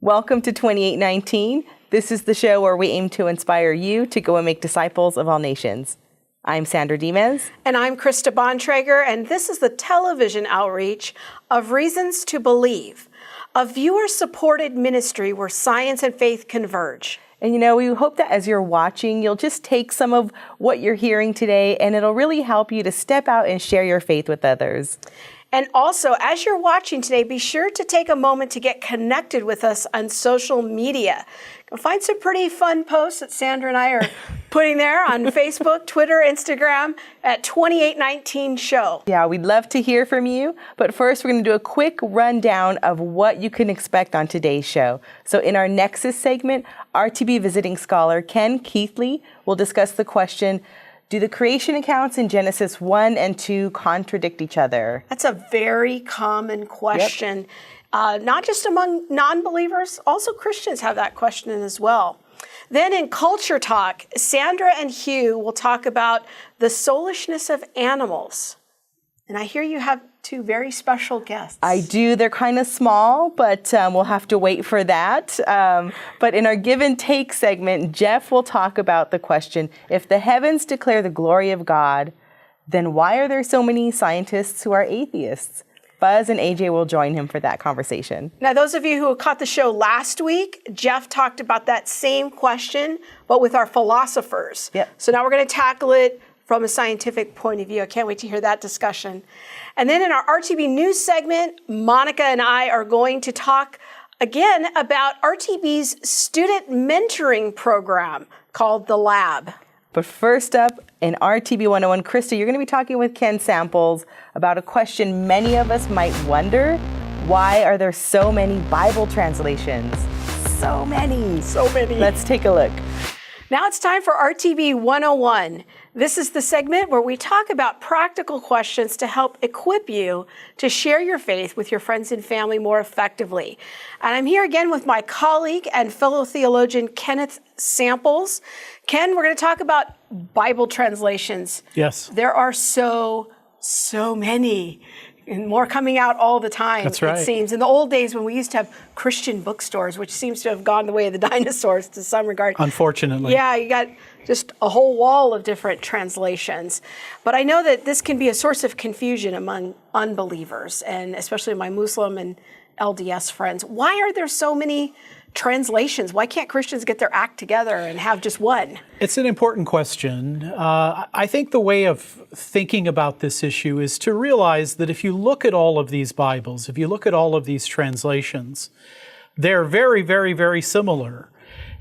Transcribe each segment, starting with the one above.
Welcome to 2819. This is the show where we aim to inspire you to go and make disciples of all nations. I'm Sandra Dimez. And I'm Krista Bontrager, and this is the television outreach of Reasons to Believe, a viewer-supported ministry where science and faith converge. And we hope that as you're watching, you'll just take some of what you're hearing today, and it'll really help you to step out and share your faith with others. And also, as you're watching today, be sure to take a moment to get connected with us on social media. You'll find some pretty fun posts that Sandra and I are putting there on Facebook, Twitter, Instagram at 2819 Show. Yeah, we'd love to hear from you. But first, we're going to do a quick rundown of what you can expect on today's show. So in our Nexus segment, RTB visiting scholar Ken Keathley will discuss the question, do the creation accounts in Genesis 1 and 2 contradict each other? That's a very common question, not just among non-believers, also Christians have that question as well. Then in Culture Talk, Sandra and Hugh will talk about the soulishness of animals. And I hear you have two very special guests. I do. They're kind of small, but we'll have to wait for that. But in our Give and Take segment, Jeff will talk about the question, if the heavens declare the glory of God, then why are there so many scientists who are atheists? Buzz and AJ will join him for that conversation. Now, those of you who caught the show last week, Jeff talked about that same question, but with our philosophers. Yep. So now we're going to tackle it from a scientific point of view. I can't wait to hear that discussion. And then in our RTB News segment, Monica and I are going to talk again about RTB's student mentoring program called The Lab. But first up, in RTB 101, Krista, you're going to be talking with Ken Samples about a question many of us might wonder. Why are there so many Bible translations? So many. Let's take a look. Now it's time for RTB 101. This is the segment where we talk about practical questions to help equip you to share your faith with your friends and family more effectively. And I'm here again with my colleague and fellow theologian, Kenneth Samples. Ken, we're going to talk about Bible translations. Yes. There are so many. And more coming out all the time, That's right. It seems. In the old days when we used to have Christian bookstores, which seems to have gone the way of the dinosaurs to some regard. Unfortunately. Yeah, you got just a whole wall of different translations. But I know that this can be a source of confusion among unbelievers, and especially my Muslim and LDS friends. Why are there so many translations? Why can't Christians get their act together and have just one? It's an important question. I think the way of thinking about this issue is to realize that if you look at all of these Bibles, if you look at all of these translations, they're very, very, very similar.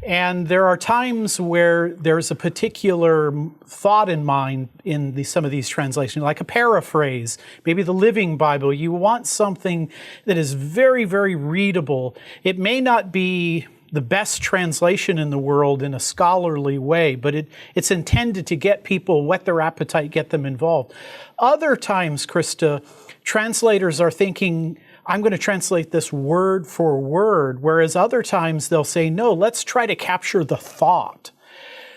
And there are times where there's a particular thought in mind in some of these translations, like a paraphrase, maybe the Living Bible. You want something that is very, very readable. It may not be the best translation in the world in a scholarly way, but it's intended to get people, whet their appetite, get them involved. Other times, Krista, translators are thinking, I'm going to translate this word for word, whereas other times they'll say, no, let's try to capture the thought.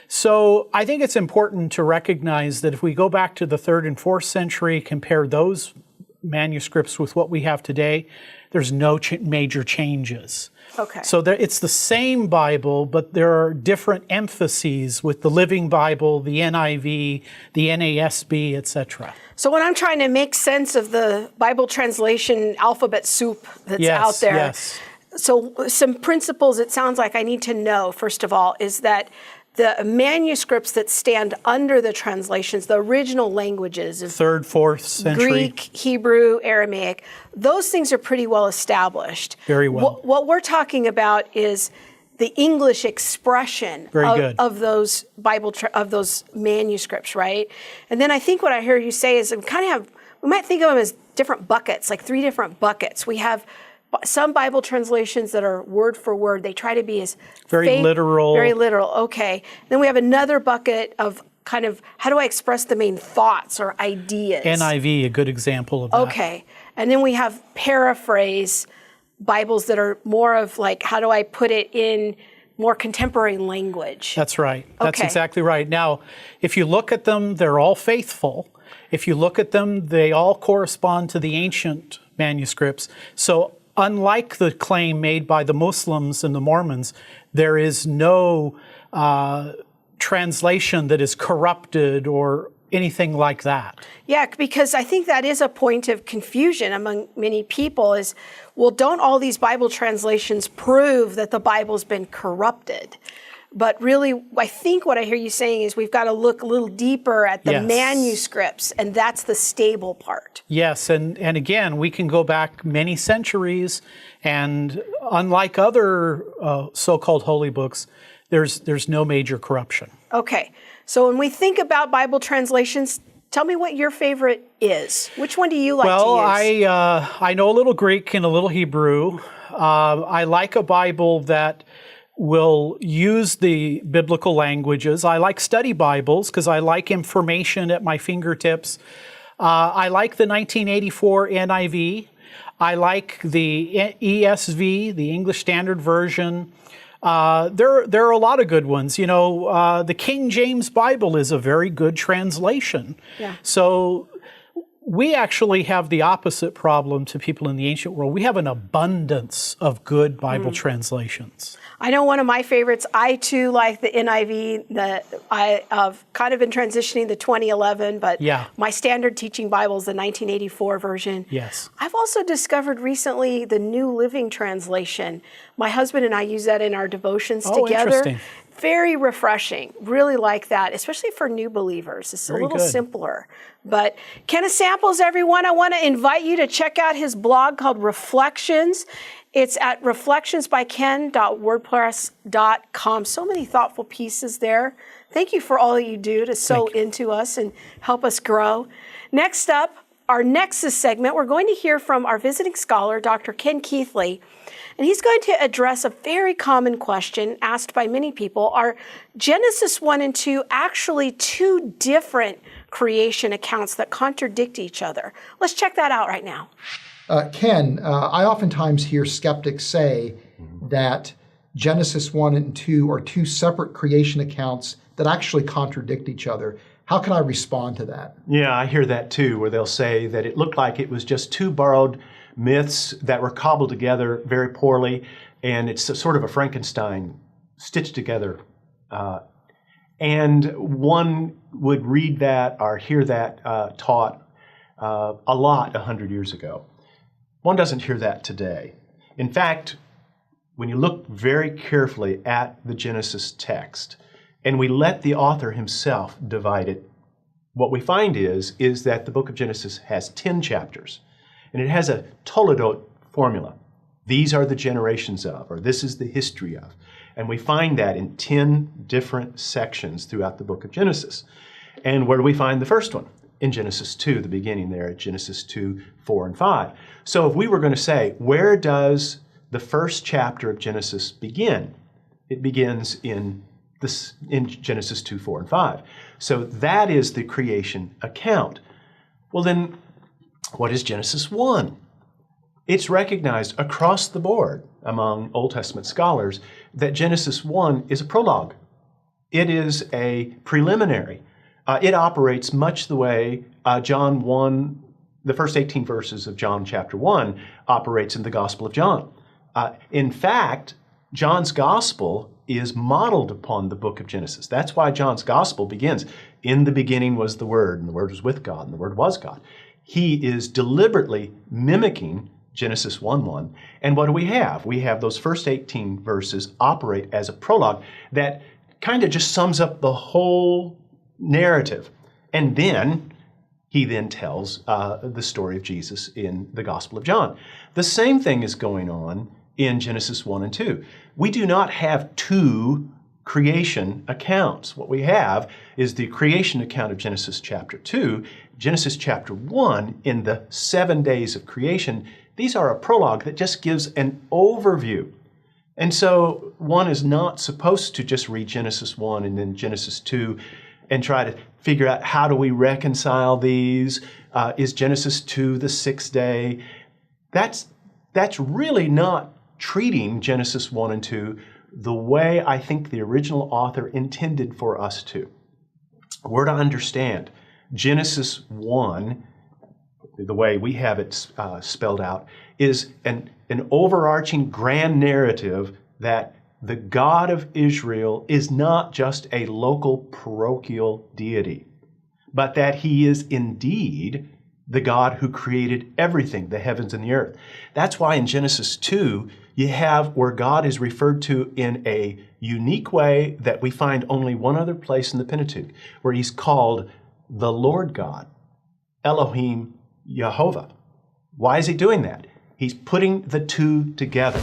So I think it's important to recognize that if we go back to the 3rd and 4th century, compare those manuscripts with what we have today, there's no major changes. Okay. So it's the same Bible, but there are different emphases with the Living Bible, the NIV, the NASB, etc. So when I'm trying to make sense of the Bible translation alphabet soup that's out there, Yes. So some principles it sounds like I need to know, first of all, is that the manuscripts that stand under the translations, the original languages of 3rd, 4th century. Greek, Hebrew, Aramaic, those things are pretty well established. Very well. What we're talking about is the English expression of those of those manuscripts, right? And then I think what I hear you say is we might think of them as different buckets, like 3 different buckets. We have some Bible translations that are word for word. They try to be as very literal. Very literal, okay. Then we have another bucket of kind of, how do I express the main thoughts or ideas? NIV, a good example of that. Okay. And then we have paraphrase Bibles that are more of like, how do I put it in more contemporary language? That's right. That's Okay. exactly right. Now, if you look at them, they're all faithful. If you look at them, they all correspond to the ancient manuscripts. So unlike the claim made by the Muslims and the Mormons, there is no translation that is corrupted or anything like that. Yeah, because I think that is a point of confusion among many people is, well, don't all these Bible translations prove that the Bible's been corrupted? But really, I think what I hear you saying is we've got to look a little deeper at the manuscripts, and that's the stable part. Yes, and again, we can go back many centuries, and unlike other so-called holy books, there's no major corruption. Okay, so when we think about Bible translations, tell me what your favorite is. Which one do you like to use? Well, I know a little Greek and a little Hebrew. I like a Bible that will use the biblical languages. I like study Bibles because I like information at my fingertips. I like the 1984 NIV. I like the ESV, the English Standard Version. There are a lot of good ones. You know, the King James Bible is a very good translation. Yeah. So we actually have the opposite problem to people in the ancient world. We have an abundance of good Bible translations. I know one of my favorites. I too like the NIV. I've kind of been transitioning to 2011, but my standard teaching Bible is the 1984 version. Yes. I've also discovered recently the New Living Translation. My husband and I use that in our devotions together. Interesting. Very refreshing. Really like that, especially for new believers. It's a little simpler. But Kenneth Samples, everyone, I want to invite you to check out his blog called Reflections. It's at reflectionsbyken.wordpress.com. So many thoughtful pieces there. Thank you for all you do to sow into us and help us grow. Next up, our Nexus segment, we're going to hear from our visiting scholar, Dr. Ken Keathley. And he's going to address a very common question asked by many people. Are Genesis 1 and 2 actually two different creation accounts that contradict each other? Let's check that out right now. Ken, I oftentimes hear skeptics say that Genesis 1 and 2 are two separate creation accounts that actually contradict each other. How can I respond to that? Yeah, I hear that too, where they'll say that it looked like it was just two borrowed myths that were cobbled together very poorly, and it's a sort of a Frankenstein stitched together. And one would read that or hear that taught a lot 100 years ago. One doesn't hear that today. In fact, when you look very carefully at the Genesis text, and we let the author himself divide it, what we find is that the book of Genesis has 10 chapters, and it has a Toledot formula. These are the generations of, or this is the history of. And we find that in 10 different sections throughout the book of Genesis. And where do we find the first one? In Genesis 2, the beginning there at Genesis 2, 4, and 5. So if we were going to say, where does the first chapter of Genesis begin? It begins in Genesis 2, 4, and 5. So that is the creation account. Well then, what is Genesis 1? It's recognized across the board among Old Testament scholars that Genesis 1 is a prologue. It is a preliminary. It operates much the way John 1, the first 18 verses of John chapter 1 operates in the Gospel of John. In fact, John's Gospel is modeled upon the book of Genesis. That's why John's Gospel begins, in the beginning was the Word, and the Word was with God, and the Word was God. He is deliberately mimicking Genesis 1:1. And what do we have? We have those first 18 verses operate as a prologue that kind of just sums up the whole narrative. And then he then tells the story of Jesus in the Gospel of John. The same thing is going on in Genesis 1 and 2. We do not have two creation accounts. What we have is the creation account of Genesis chapter 2, Genesis chapter 1 in the 7 days of creation. These are a prologue that just gives an overview. And so one is not supposed to just read Genesis 1 and then Genesis 2 and try to figure out how do we reconcile these. Is Genesis 2 the sixth day? That's really not treating Genesis 1 and 2 the way I think the original author intended for us to. We're to understand Genesis 1 the way we have it spelled out, is an overarching grand narrative that the God of Israel is not just a local parochial deity, but that he is indeed the God who created everything, the heavens and the earth. That's why in Genesis 2, you have where God is referred to in a unique way that we find only one other place in the Pentateuch, where he's called the Lord God, Elohim Yehovah. Why is he doing that? He's putting the two together.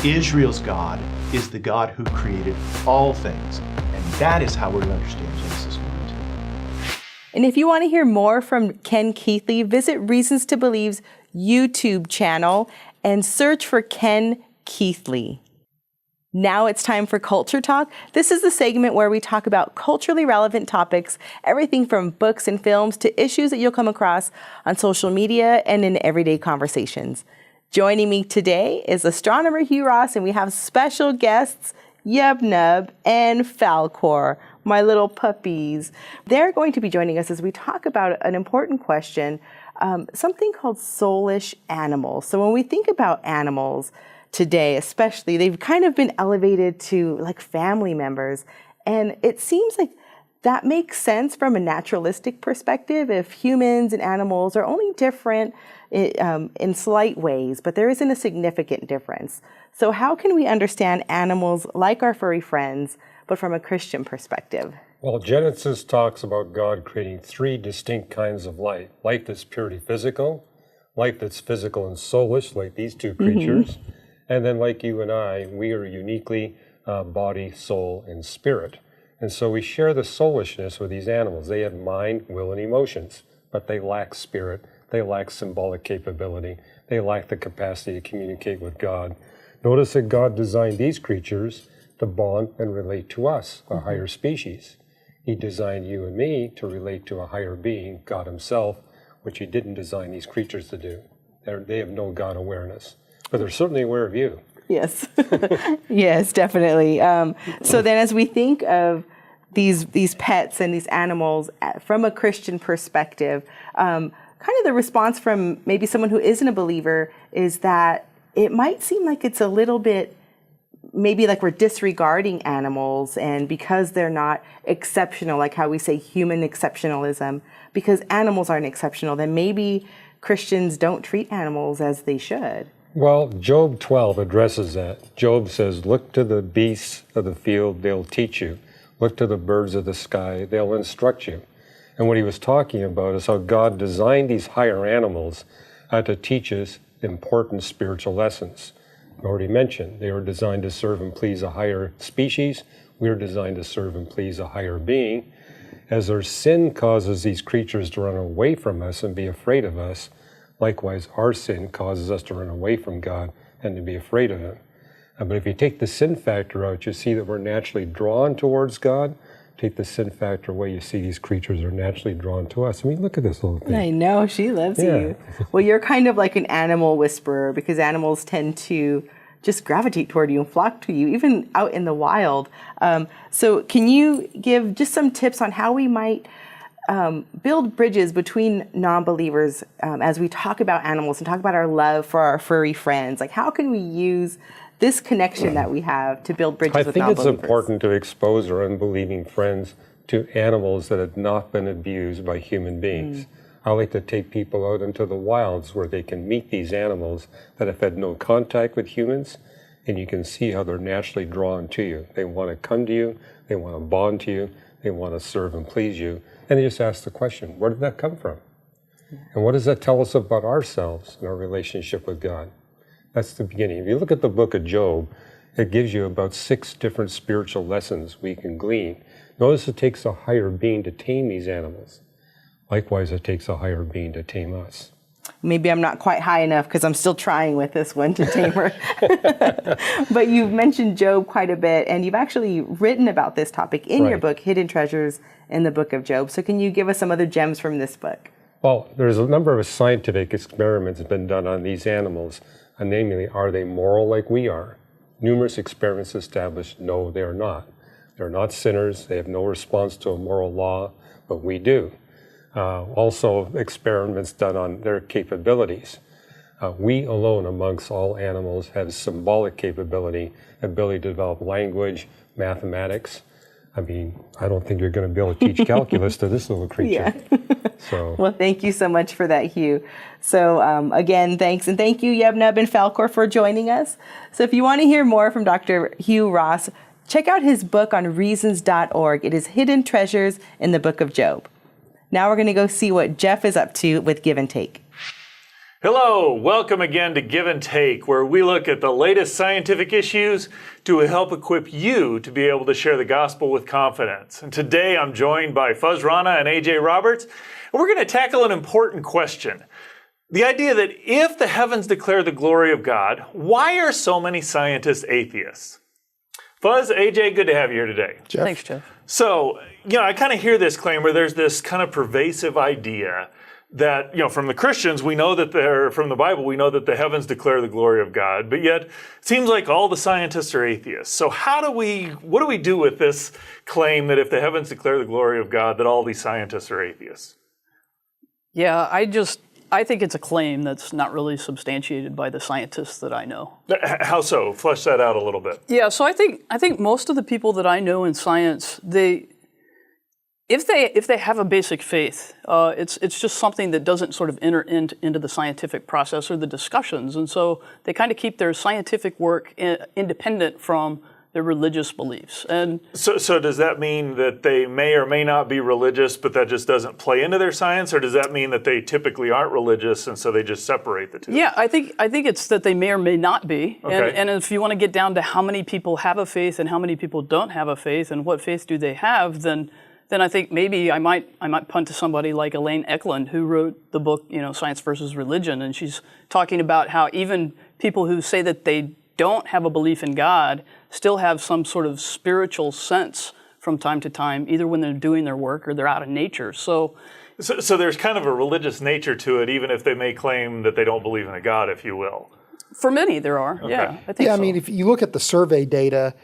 Israel's God is the God who created all things, and that is how we're to understand Genesis 1 and 2. And if you want to hear more from Ken Keathley, visit Reasons to Believe's YouTube channel and search for Ken Keathley. Now it's time for Culture Talk. This is the segment where we talk about culturally relevant topics, everything from books and films to issues that you'll come across on social media and in everyday conversations. Joining me today is astronomer Hugh Ross, and we have special guests, Yub Nub and Falkor, my little puppies. They're going to be joining us as we talk about an important question, something called soulish animals. So when we think about animals today, especially, they've kind of been elevated to like family members. And it seems like that makes sense from a naturalistic perspective if humans and animals are only different in slight ways, but there isn't a significant difference. So how can we understand animals like our furry friends, but from a Christian perspective? Well, Genesis talks about God creating three distinct kinds of life. Life that's purely physical, life that's physical and soulish, like these two creatures, and then like you and I, we are uniquely body, soul, and spirit. And so we share the soulishness with these animals. They have mind, will, and emotions, but they lack spirit. They lack symbolic capability. They lack the capacity to communicate with God. Notice that God designed these creatures to bond and relate to us, a higher species. He designed you and me to relate to a higher being, God himself, which he didn't design these creatures to do. They have no God awareness, but they're certainly aware of you. Yes, yes, definitely. So then as we think of these pets and these animals from a Christian perspective, kind of the response from maybe someone who isn't a believer is that it might seem like it's a little bit, maybe like we're disregarding animals, and because they're not exceptional, like how we say human exceptionalism, because animals aren't exceptional, then maybe Christians don't treat animals as they should. Well, Job 12 addresses that. Job says, look to the beasts of the field, they'll teach you. Look to the birds of the sky, they'll instruct you. And what he was talking about is how God designed these higher animals to teach us important spiritual lessons. I already mentioned, they were designed to serve and please a higher species. We are designed to serve and please a higher being. As our sin causes these creatures to run away from us and be afraid of us, likewise, our sin causes us to run away from God and to be afraid of him. But if you take the sin factor out, you see that we're naturally drawn towards God. Take the sin factor away, you see these creatures are naturally drawn to us. I mean, look at this little thing. I know, she loves you. Well, you're kind of like an animal whisperer, because animals tend to just gravitate toward you and flock to you, even out in the wild. So can you give just some tips on how we might build bridges between non-believers as we talk about animals and talk about our love for our furry friends? Like, how can we use this connection that we have to build bridges with non-believers? I think it's important to expose our unbelieving friends to animals that have not been abused by human beings. I like to take people out into the wilds where they can meet these animals that have had no contact with humans, and you can see how they're naturally drawn to you. They want to come to you, they want to bond to you, they want to serve and please you. And they just ask the question, where did that come from? And what does that tell us about ourselves and our relationship with God? That's the beginning. If you look at the book of Job, it gives you about 6 different spiritual lessons we can glean. Notice it takes a higher being to tame these animals. Likewise, it takes a higher being to tame us. Maybe I'm not quite high enough because I'm still trying with this one to tame her. But you've mentioned Job quite a bit, and you've actually written about this topic in your book, Hidden Treasures in the Book of Job. So can you give us some other gems from this book? Well, there's a number of scientific experiments that have been done on these animals. And namely, are they moral like we are? Numerous experiments establish no, they are not. They're not sinners. They have no response to a moral law, but we do. also experiments done on their capabilities. We alone amongst all animals have symbolic ability to develop language, mathematics. I mean, I don't think you're going to be able to teach calculus to this little creature. So. Well, thank you so much for that, Hugh. So again, thanks. And thank you, Yub Nub and Falkor, for joining us. So if you want to hear more from Dr. Hugh Ross, check out his book on reasons.org. It is Hidden Treasures in the Book of Job. Now we're going to go see what Jeff is up to with Give and Take. Hello, welcome again to Give and Take, where we look at the latest scientific issues to help equip you to be able to share the gospel with confidence. And today I'm joined by Fuzz Rana and AJ Roberts, and we're going to tackle an important question. The idea that if the heavens declare the glory of God, why are so many scientists atheists? Fuzz, AJ, good to have you here today. Jeff. Thanks, Jeff. So, I kind of hear this claim where there's this kind of pervasive idea that, from the Christians, we know that from the Bible, we know that the heavens declare the glory of God, but yet it seems like all the scientists are atheists. So what do we do with this claim that if the heavens declare the glory of God, that all these scientists are atheists? Yeah, I think it's a claim that's not really substantiated by the scientists that I know. How so? Flesh that out a little bit. Yeah, so I think most of the people that I know in science, if they have a basic faith, it's just something that doesn't sort of enter into the scientific process or the discussions, and so they kind of keep their scientific work independent from their religious beliefs. And so does that mean that they may or may not be religious, but that just doesn't play into their science, or does that mean that they typically aren't religious and so they just separate the two? Yeah, I think it's that they may or may not be. Okay. And if you want to get down to how many people have a faith and how many people don't have a faith and what faith do they have, then I think maybe I might punt to somebody like Elaine Eklund, who wrote the book, Science versus Religion, and she's talking about how even people who say that they don't have a belief in God still have some sort of spiritual sense from time to time, either when they're doing their work or they're out in nature. So there's kind of a religious nature to it, even if they may claim that they don't believe in a God, if you will. For many, there are. Okay. Yeah, I think so. I mean, if you look at the survey data,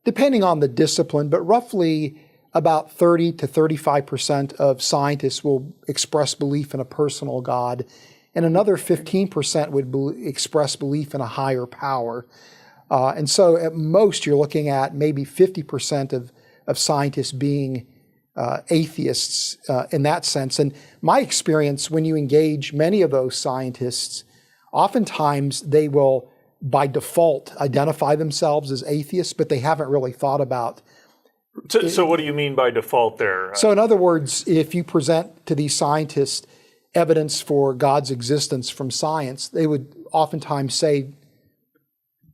depending on the discipline, but roughly about 30 to 35% of scientists will express belief in a personal God, and another 15% would express belief in a higher power. And so at most, you're looking at maybe 50% of scientists being atheists in that sense. And my experience, when you engage many of those scientists, oftentimes they will, by default, identify themselves as atheists, but they haven't really thought about. So what do you mean by default there? So in other words, if you present to these scientists evidence for God's existence from science, they would oftentimes say,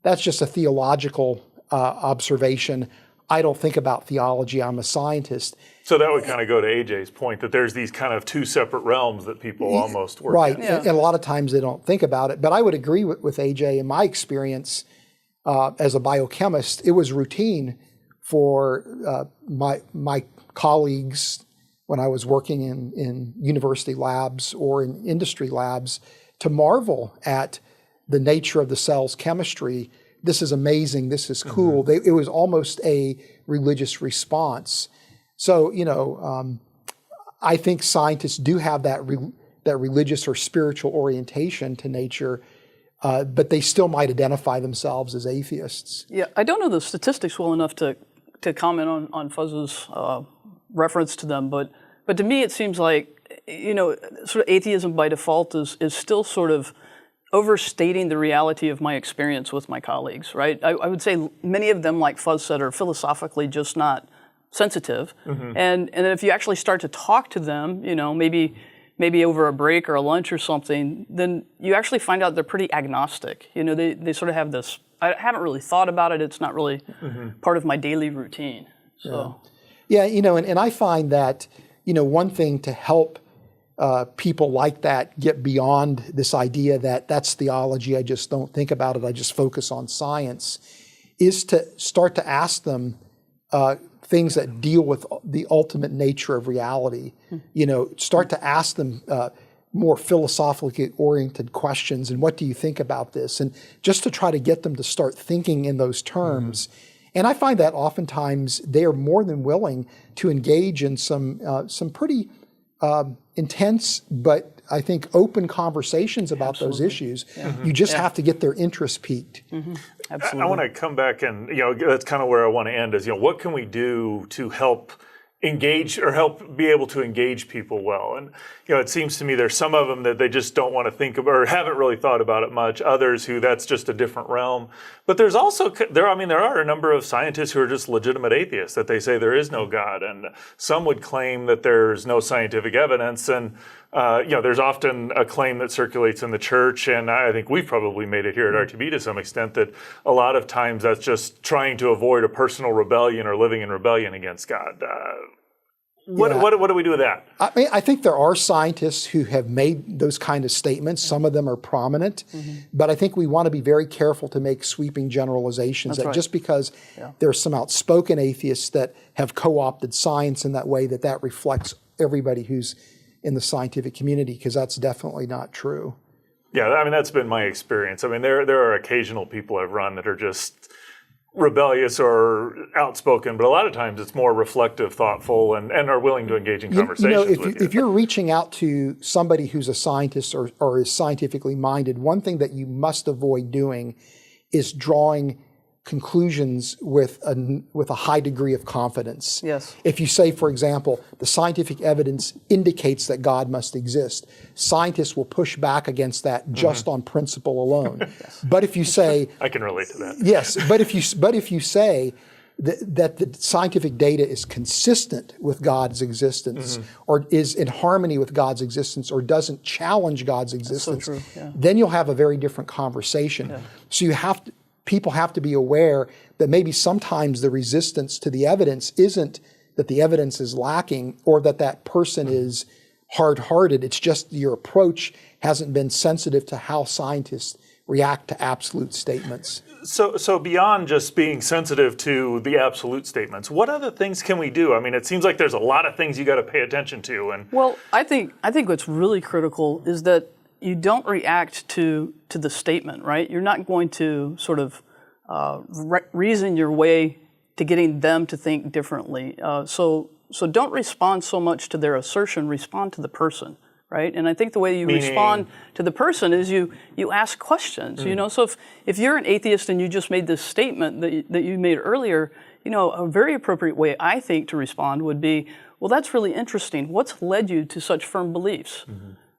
that's just a theological observation. I don't think about theology. I'm a scientist. So that would kind of go to AJ's point that there's these kind of two separate realms that people almost work right. in. And a lot of times they don't think about it. But I would agree with AJ. In my experience as a biochemist, it was routine for my colleagues when I was working in university labs or in industry labs to marvel at the nature of the cell's chemistry. This is amazing. This is cool. Mm-hmm. It was almost a religious response. So, I think scientists do have that religious or spiritual orientation to nature, but they still might identify themselves as atheists. Yeah, I don't know the statistics well enough to comment on Fuzz's reference to them, but to me it seems like, sort of atheism by default is still sort of overstating the reality of my experience with my colleagues, right? I would say many of them, like Fuzz said, are philosophically just not sensitive. Mm-hmm. And if you actually start to talk to them, maybe over a break or a lunch or something, then you actually find out they're pretty agnostic. They sort of have this, I haven't really thought about it, it's not really part of my daily routine. So. Yeah, and I find that, one thing to help people like that get beyond this idea that that's theology, I just don't think about it, I just focus on science, is to start to ask them things that deal with the ultimate nature of reality. Start to ask them more philosophically oriented questions, and what do you think about this? And just to try to get them to start thinking in those terms. And I find that oftentimes they are more than willing to engage in some pretty intense, but I think open conversations about those issues. You just have to get their interest piqued. I want to come back and, that's kind of where I want to end is, what can we do to help engage or help be able to engage people well? And, it seems to me there's some of them that they just don't want to think about or haven't really thought about it much. Others who that's just a different realm. But there's also, there are a number of scientists who are just legitimate atheists, that they say there is no God. And some would claim that there's no scientific evidence. And, there's often a claim that circulates in the church, and I think we've probably made it here at RTB to some extent, that a lot of times that's just trying to avoid a personal rebellion or living in rebellion against God. What do we do with that? I think there are scientists who have made those kind of statements. Some of them are prominent, but I think we want to be very careful to make sweeping generalizations. Just because there's some outspoken atheists that have co-opted science in that way, that reflects everybody who's in the scientific community, because that's definitely not true. Yeah, that's been my experience. There are occasional people I've run that are just rebellious or outspoken, but a lot of times it's more reflective, thoughtful, and are willing to engage in conversations with you. If you're reaching out to somebody who's a scientist or is scientifically minded, one thing that you must avoid doing is drawing conclusions with a high degree of confidence. Yes. If you say, for example, the scientific evidence indicates that God must exist, scientists will push back against that just on principle alone. But if you say, I can relate to that. Yes, but if you say that the scientific data is consistent with God's existence, or is in harmony with God's existence, or doesn't challenge God's existence, so true. Yeah. then you'll have a very different conversation. So people have to be aware that maybe sometimes the resistance to the evidence isn't that the evidence is lacking or that person is hard-hearted. It's just your approach hasn't been sensitive to how scientists react to absolute statements. So beyond just being sensitive to the absolute statements, what other things can we do? It seems like there's a lot of things you got to pay attention to. And well, I think what's really critical is that you don't react to the statement, right? You're not going to sort of reason your way to getting them to think differently. So don't respond so much to their assertion, respond to the person, right? And I think the way you respond to the person is you ask questions, So if you're an atheist and you just made this statement that you made earlier, a very appropriate way, I think, to respond would be, well, that's really interesting. What's led you to such firm beliefs?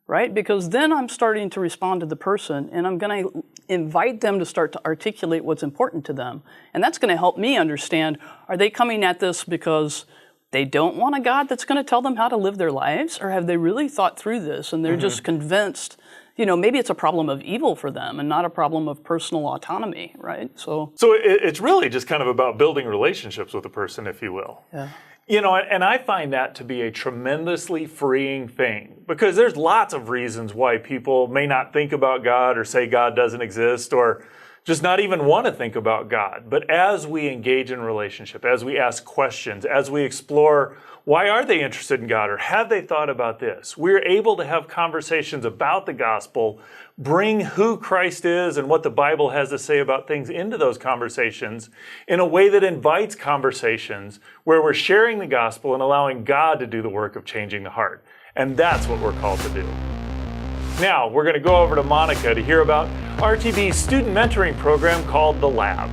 Right? Because then I'm starting to respond to the person, and I'm going to invite them to start to articulate what's important to them. And that's going to help me understand, are they coming at this because they don't want a God that's going to tell them how to live their lives? Or have they really thought through this and they're just convinced, maybe it's a problem of evil for them and not a problem of personal autonomy, right? So it's really just kind of about building relationships with a person, if you will. Yeah. And I find that to be a tremendously freeing thing, because there's lots of reasons why people may not think about God or say God doesn't exist or just not even want to think about God. But as we engage in relationship, as we ask questions, as we explore why are they interested in God or have they thought about this, we're able to have conversations about the gospel, bring who Christ is and what the Bible has to say about things into those conversations in a way that invites conversations where we're sharing the gospel and allowing God to do the work of changing the heart. And that's what we're called to do. Now, we're going to go over to Monica to hear about RTB's student mentoring program called The Lab.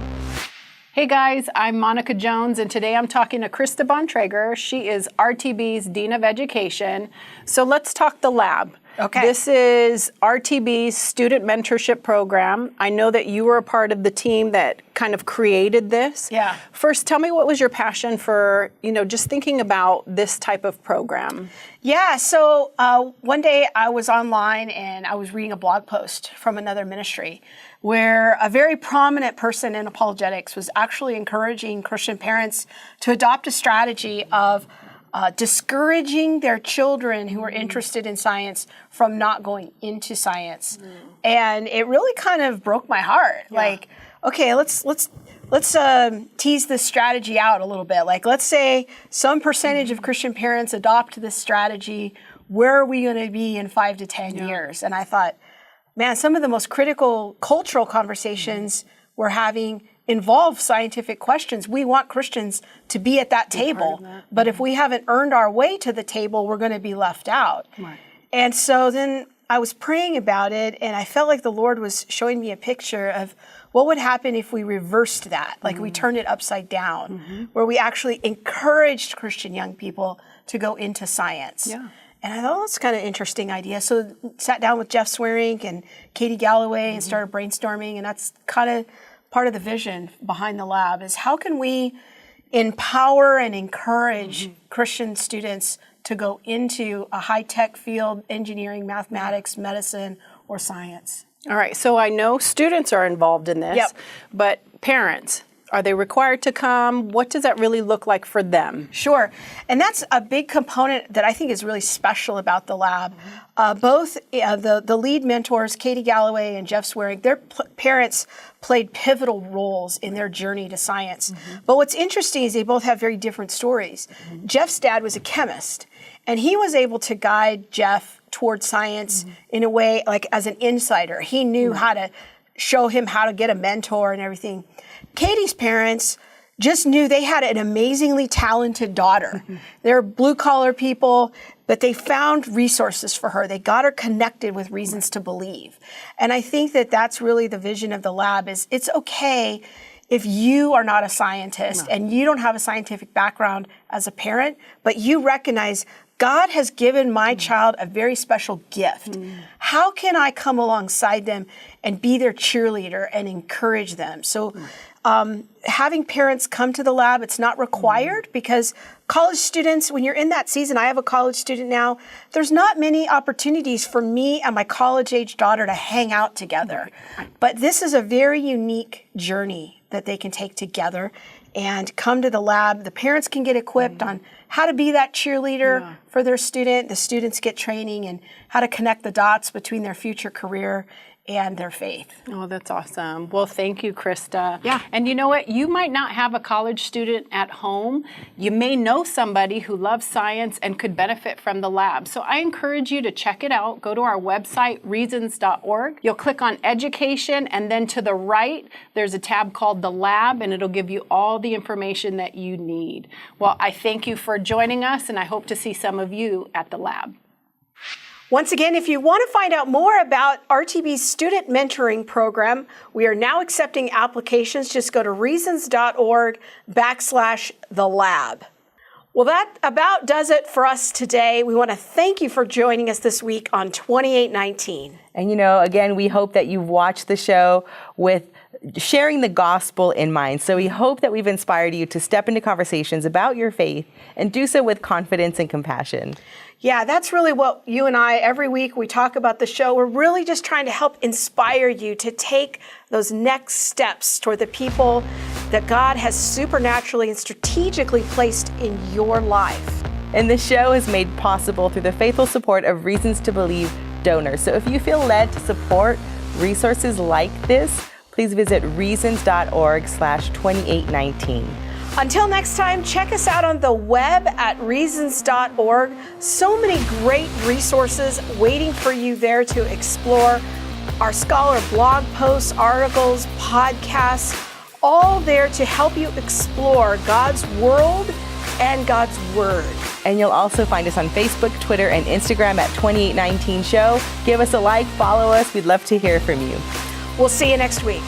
Hey guys, I'm Monica Jones, and today I'm talking to Krista Bontrager. She is RTB's Dean of Education. So let's talk The Lab. Okay. This is RTB's student mentorship program. I know that you were a part of the team that kind of created this. Yeah. First, tell me, what was your passion for, just thinking about this type of program? Yeah, so one day I was online and I was reading a blog post from another ministry where a very prominent person in apologetics was actually encouraging Christian parents to adopt a strategy of discouraging their children who are interested in science from not going into science. And it really kind of broke my heart. Yeah. Like, okay, let's tease this strategy out a little bit. Like, let's say some percentage of Christian parents adopt this strategy. Where are we going to be in 5 to 10 years? And I thought, man, some of the most critical cultural conversations we're having involve scientific questions, we want Christians to be at that table. But if we haven't earned our way to the table, we're going to be left out. Right. And so then I was praying about it, and I felt like the Lord was showing me a picture of what would happen if we reversed that, like we turned it upside down, where we actually encouraged Christian young people to go into science. Yeah. And I thought, that's kind of an interesting idea. So sat down with Jeff Swearink and Katie Galloway and started brainstorming, and that's kind of part of the vision behind the lab is how can we empower and encourage Christian students to go into a high-tech field, engineering, mathematics, medicine, or science. All right, so I know students are involved in this, Yep. but parents, are they required to come? What does that really look like for them? Sure. And that's a big component that I think is really special about the lab. Both the lead mentors, Katie Galloway and Jeff Swearink, their parents played pivotal roles in their journey to science. But what's interesting is they both have very different stories. Jeff's dad was a chemist, and he was able to guide Jeff towards science in a way, like as an insider. He knew how to show him how to get a mentor and everything. Katie's parents just knew they had an amazingly talented daughter. They're blue-collar people, but they found resources for her. They got her connected with reasons to believe. And I think that that's really the vision of the lab is it's okay if you are not a scientist and you don't have a scientific background as a parent, but you recognize God has given my child a very special gift. How can I come alongside them and be their cheerleader and encourage them? So having parents come to the lab, it's not required because college students, when you're in that season, I have a college student now, there's not many opportunities for me and my college-age daughter to hang out together. But this is a very unique journey that they can take together and come to the lab. The parents can get equipped on how to be that cheerleader for their student. The students get training and how to connect the dots between their future career and their faith. Oh, that's awesome. Well, thank you, Krista. Yeah. And you know what? You might not have a college student at home. You may know somebody who loves science and could benefit from the lab. So I encourage you to check it out. Go to our website, reasons.org. You'll click on education, and then to the right, there's a tab called the lab, and it'll give you all the information that you need. Well, I thank you for joining us, and I hope to see some of you at the lab. Once again, if you want to find out more about RTB's student mentoring program, we are now accepting applications. Just go to reasons.org/the lab. Well, that about does it for us today. We want to thank you for joining us this week on 2819. And again, we hope that you've watched the show with sharing the gospel in mind. So we hope that we've inspired you to step into conversations about your faith and do so with confidence and compassion. Yeah, that's really what you and I, every week we talk about the show. We're really just trying to help inspire you to take those next steps toward the people that God has supernaturally and strategically placed in your life. And the show is made possible through the faithful support of Reasons to Believe donors. So if you feel led to support resources like this, please visit reasons.org/2819. Until next time, check us out on the web at reasons.org. So many great resources waiting for you there to explore. Our scholar blog posts, articles, podcasts, all there to help you explore God's world and God's word. And you'll also find us on Facebook, Twitter, and Instagram at 2819 Show. Give us a like, follow us. We'd love to hear from you. We'll see you next week.